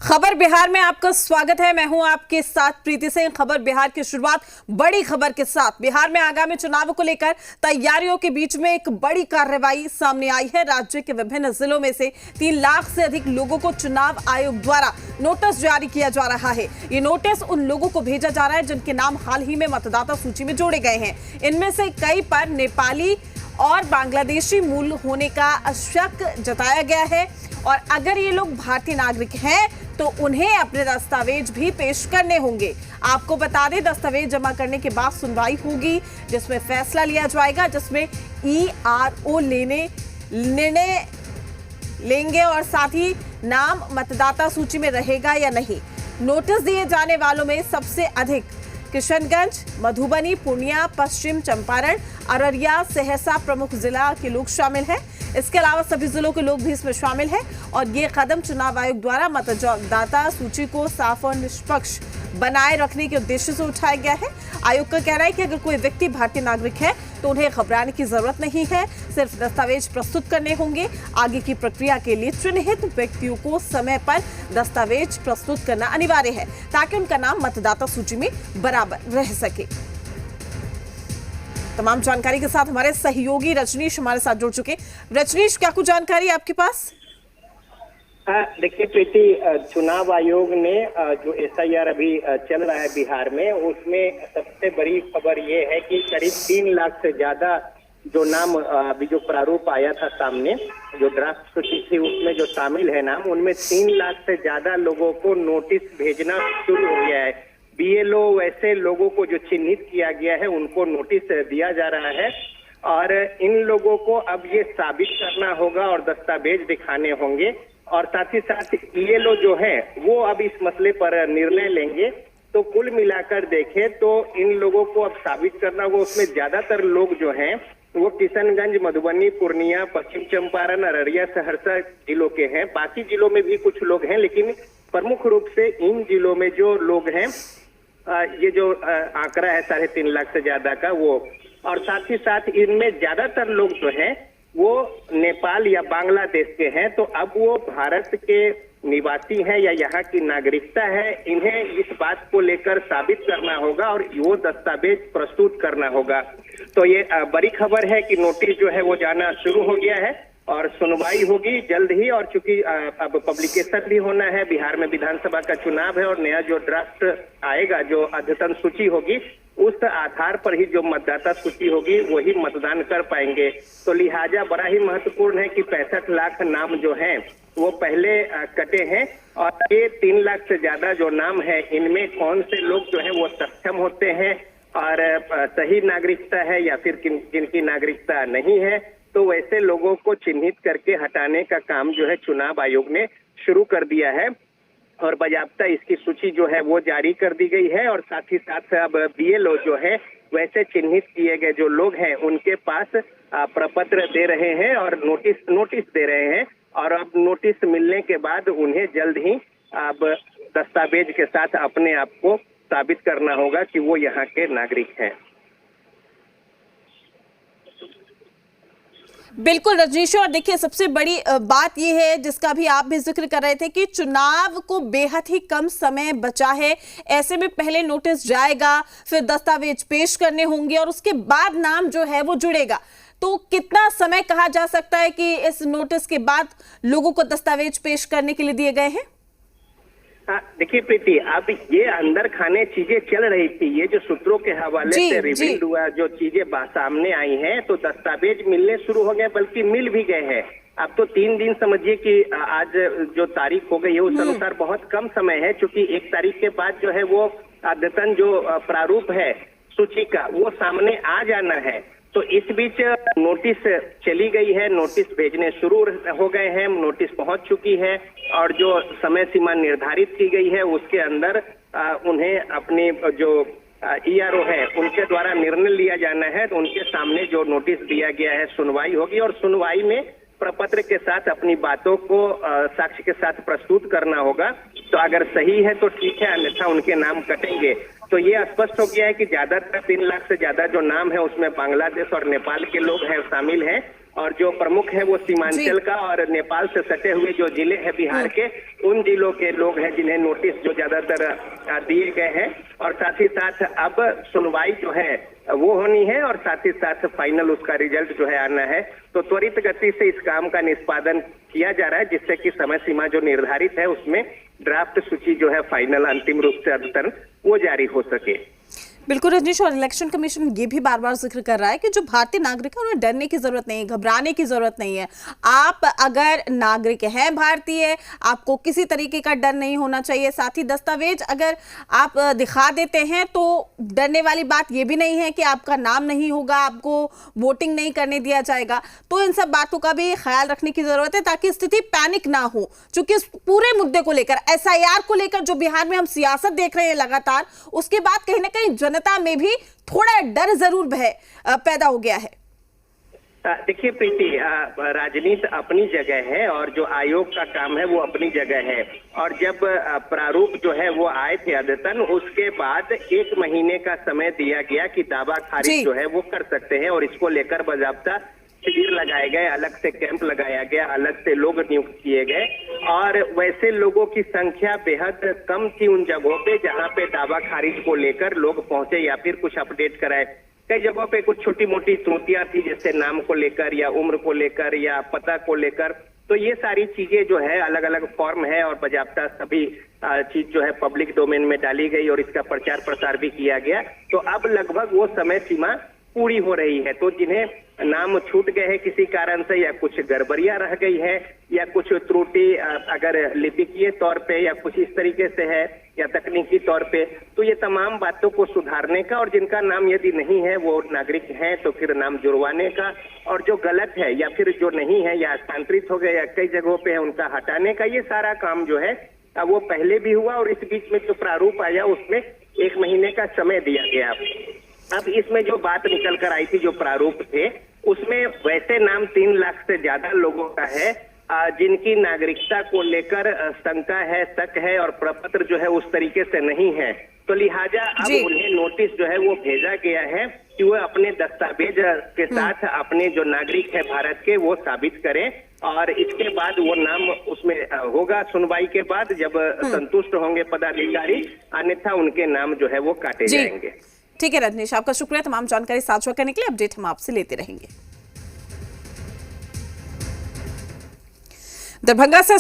खबर बिहार में आपका स्वागत है। मैं हूं आपके साथ प्रीति सिंह। खबर बिहार की शुरुआत बड़ी खबर के साथ। बिहार में आगामी चुनावों को लेकर तैयारियों के बीच में एक बड़ी कार्रवाई सामने आई है। राज्य के विभिन्न जिलों में से 3 लाख से अधिक लोगों को चुनाव आयोग द्वारा नोटिस जारी किया जा रहा है। ये नोटिस उन लोगों को भेजा जा रहा है जिनके नाम हाल ही में मतदाता सूची में जोड़े गए हैं। इनमें से कई पर नेपाली और बांग्लादेशी मूल होने का शक जताया गया है और अगर ये लोग भारतीय नागरिक हैं तो उन्हें अपने दस्तावेज भी पेश करने होंगे। आपको बता दें, दस्तावेज जमा करने के बाद सुनवाई होगी जिसमें फैसला लिया जाएगा, जिसमें ERO निर्णय लेंगे और साथ ही नाम मतदाता सूची में रहेगा या नहीं। नोटिस दिए जाने वालों में सबसे अधिक किशनगंज, मधुबनी, पूर्णिया, पश्चिम चंपारण, अररिया, सहरसा प्रमुख जिला के लोग शामिल हैं। इसके अलावा सभी जिलों के लोग भी इसमें शामिल हैं और ये कदम चुनाव आयोग द्वारा मतदाता सूची को साफ और निष्पक्ष बनाए रखने के उद्देश्य से उठाया गया है। आयोग का कहना है कि अगर कोई व्यक्ति भारतीय नागरिक है तो उन्हें घबराने की जरूरत नहीं है, सिर्फ दस्तावेज प्रस्तुत करने होंगे। आगे की प्रक्रिया के लिए चिन्हित व्यक्तियों को समय पर दस्तावेज प्रस्तुत करना अनिवार्य है ताकि उनका नाम मतदाता सूची में बराबर रह सके। तमाम जानकारी के साथ हमारे सहयोगी रजनीश हमारे साथ जुड़ चुके। रजनीश, क्या कुछ जानकारी आपके पास? देखिए प्रीति, चुनाव आयोग ने जो SIR अभी चल रहा है बिहार में, उसमें सबसे बड़ी खबर ये है कि करीब 3 लाख से ज्यादा जो नाम अभी जो प्रारूप आया था सामने, जो ड्राफ्ट सूची थी उसमें जो शामिल है नाम, उनमें 3 लाख से ज्यादा लोगों को नोटिस भेजना शुरू हो गया है। BLO वैसे लोगों को जो चिन्हित किया गया है उनको नोटिस दिया जा रहा है और इन लोगों को अब ये साबित करना होगा और दस्तावेज दिखाने होंगे और साथ ही साथ ELO जो है वो अब इस मसले पर निर्णय लेंगे। तो कुल मिलाकर देखें तो इन लोगों को अब साबित करना होगा। उसमें ज्यादातर लोग जो हैं वो किशनगंज, मधुबनी, पूर्णिया, पश्चिम चंपारण, अररिया, सहरसा जिलों के हैं। बाकी जिलों में भी कुछ लोग हैं लेकिन प्रमुख रूप से इन जिलों में जो लोग हैं, ये जो आंकड़ा है 3.5 लाख से ज्यादा का वो, और साथ ही साथ इनमें ज्यादातर लोग जो हैं वो नेपाल या बांग्लादेश के हैं। तो अब वो भारत के निवासी हैं या यहाँ की नागरिकता है, इन्हें इस बात को लेकर साबित करना होगा और वो दस्तावेज प्रस्तुत करना होगा। तो ये बड़ी खबर है कि नोटिस जो है वो जाना शुरू हो गया है और सुनवाई होगी जल्द ही। और चूंकि अब पब्लिकेशन भी होना है, बिहार में विधानसभा का चुनाव है और नया जो ड्राफ्ट आएगा, जो अद्यतन सूची होगी, उस आधार पर ही जो मतदाता सूची होगी वही मतदान कर पाएंगे। तो लिहाजा बड़ा ही महत्वपूर्ण है कि 65 लाख नाम जो हैं वो पहले कटे हैं और ये 3 लाख से ज्यादा जो नाम है इनमें कौन से लोग जो है वो सक्षम होते हैं और सही नागरिकता है या फिर जिनकी नागरिकता नहीं है, तो वैसे लोगों को चिन्हित करके हटाने का काम जो है चुनाव आयोग ने शुरू कर दिया है और बाकायदा इसकी सूची जो है वो जारी कर दी गई है। और साथ ही साथ अब BLO जो है वैसे चिन्हित किए गए जो लोग हैं उनके पास प्रपत्र दे रहे हैं और नोटिस दे रहे हैं और अब नोटिस मिलने के बाद उन्हें जल्द ही अब दस्तावेज के साथ अपने आप को साबित करना होगा कि वो यहाँ के नागरिक हैं। बिल्कुल रजनीश, और देखिए सबसे बड़ी बात यह है जिसका भी आप भी जिक्र कर रहे थे कि चुनाव को बेहद ही कम समय बचा है। ऐसे में पहले नोटिस जाएगा, फिर दस्तावेज पेश करने होंगे और उसके बाद नाम जो है वो जुड़ेगा। तो कितना समय कहा जा सकता है कि इस नोटिस के बाद लोगों को दस्तावेज पेश करने के लिए दिए गए हैं? देखिए प्रीति, अब ये अंदर खाने चीजें चल रही थी, ये जो सूत्रों के हवाले से रिवील हुआ जो चीजें सामने आई हैं, तो दस्तावेज मिलने शुरू हो गए, बल्कि मिल भी गए हैं। अब तो 3 दिन समझिए कि आज जो तारीख हो गई है उस अनुसार बहुत कम समय है, क्योंकि 1 तारीख के बाद जो है वो अद्यतन जो प्रारूप है सूची का वो सामने आ जाना है। तो इस बीच नोटिस चली गई है, नोटिस भेजने शुरू हो गए हैं, नोटिस पहुंच चुकी है और जो समय सीमा निर्धारित की गई है उसके अंदर उन्हें अपनी जो ERO है उनके द्वारा निर्णय लिया जाना है। तो उनके सामने जो नोटिस दिया गया है सुनवाई होगी और सुनवाई में प्रपत्र के साथ अपनी बातों को साक्ष्य के साथ प्रस्तुत करना होगा। तो अगर सही है तो ठीक है, अन्यथा उनके नाम कटेंगे। तो ये स्पष्ट हो गया है कि ज्यादातर 3 लाख से ज्यादा जो नाम है उसमें बांग्लादेश और नेपाल के लोग हैं शामिल हैं और जो प्रमुख है वो सीमांचल का और नेपाल से सटे हुए जो जिले हैं बिहार के, उन जिलों के लोग हैं जिन्हें नोटिस जो ज्यादातर दिए गए हैं। और साथ ही साथ अब सुनवाई जो है वो होनी है और साथ ही साथ फाइनल उसका रिजल्ट जो है आना है। तो त्वरित गति से इस काम का निष्पादन किया जा रहा है, जिससे कि समय सीमा जो निर्धारित है उसमें ड्राफ्ट सूची जो है फाइनल अंतिम रूप से अद्यतन वो जारी हो सके। बिल्कुल रजनीश, और इलेक्शन कमीशन ये भी बार बार जिक्र कर रहा है कि जो भारतीय नागरिक है उन्हें डरने की जरूरत नहीं है, घबराने की जरूरत नहीं है। आप अगर नागरिक हैं भारतीय, आपको किसी तरीके का डर नहीं होना चाहिए। साथ ही दस्तावेज अगर आप दिखा देते हैं तो डरने वाली बात ये भी नहीं है कि आपका नाम नहीं होगा, आपको वोटिंग नहीं करने दिया जाएगा। तो इन सब बातों का भी ख्याल रखने की जरूरत है ताकि स्थिति पैनिक ना हो। चूंकि इस पूरे मुद्दे को लेकर, SIR को लेकर जो बिहार में हम सियासत देख रहे हैं लगातार, उसके बाद कहीं ना कहीं जनता में भी थोड़ा डर जरूर पैदा हो गया है। देखिए प्रीति, राजनीति अपनी जगह है और जो आयोग का काम है वो अपनी जगह है। और जब प्रारूप जो है वो आए थे अद्यतन, उसके बाद 1 महीने का समय दिया गया कि दावा खारिज जो है वो कर सकते हैं। और इसको लेकर बाकायदा शिविर लगाए गए, अलग से कैंप लगाया गया, अलग से लोग नियुक्त किए गए। और वैसे लोगों की संख्या बेहद कम थी उन जगहों पे जहां पे दावा खारिज को लेकर लोग पहुंचे या फिर कुछ अपडेट कराए। कई जगहों पे कुछ छोटी मोटी त्रुटियां थी, जैसे नाम को लेकर या उम्र को लेकर या पता को लेकर। तो ये सारी चीजें जो है अलग अलग फॉर्म है और बाकायदा सभी चीज जो है पब्लिक डोमेन में डाली गई और इसका प्रचार प्रसार भी किया गया। तो अब लगभग वो समय सीमा पूरी हो रही है। तो जिन्हें नाम छूट गए हैं किसी कारण से, या कुछ गड़बड़ियां रह गई है, या कुछ त्रुटि अगर लिपिकीय तौर पे या कुछ इस तरीके से है या तकनीकी तौर पे, तो ये तमाम बातों को सुधारने का, और जिनका नाम यदि नहीं है वो नागरिक हैं तो फिर नाम जुड़वाने का, और जो गलत है या फिर जो नहीं है या हस्तांतरित हो गए या कई जगहों पे है उनका हटाने का, ये सारा काम जो है वो पहले भी हुआ। और इस बीच में जो प्रारूप आया उसमें 1 महीने का समय दिया गया। अब इसमें जो बात निकल कर आई थी, जो प्रारूप थे, उसमें वैसे नाम 3 लाख से ज्यादा लोगों का है जिनकी नागरिकता को लेकर शंका है, शक है और प्रपत्र जो है उस तरीके से नहीं है। तो लिहाजा अब उन्हें नोटिस जो है वो भेजा गया है कि वो अपने दस्तावेज के साथ अपने जो नागरिक है भारत के वो साबित करें। और इसके बाद वो नाम उसमें होगा सुनवाई के बाद, जब संतुष्ट होंगे पदाधिकारी, अन्यथा उनके नाम जो है वो काटे जाएंगे। ठीक है रजनीश, आपका शुक्रिया तमाम जानकारी साझा करने के लिए। अपडेट हम आपसे लेते रहेंगे। दरभंगा से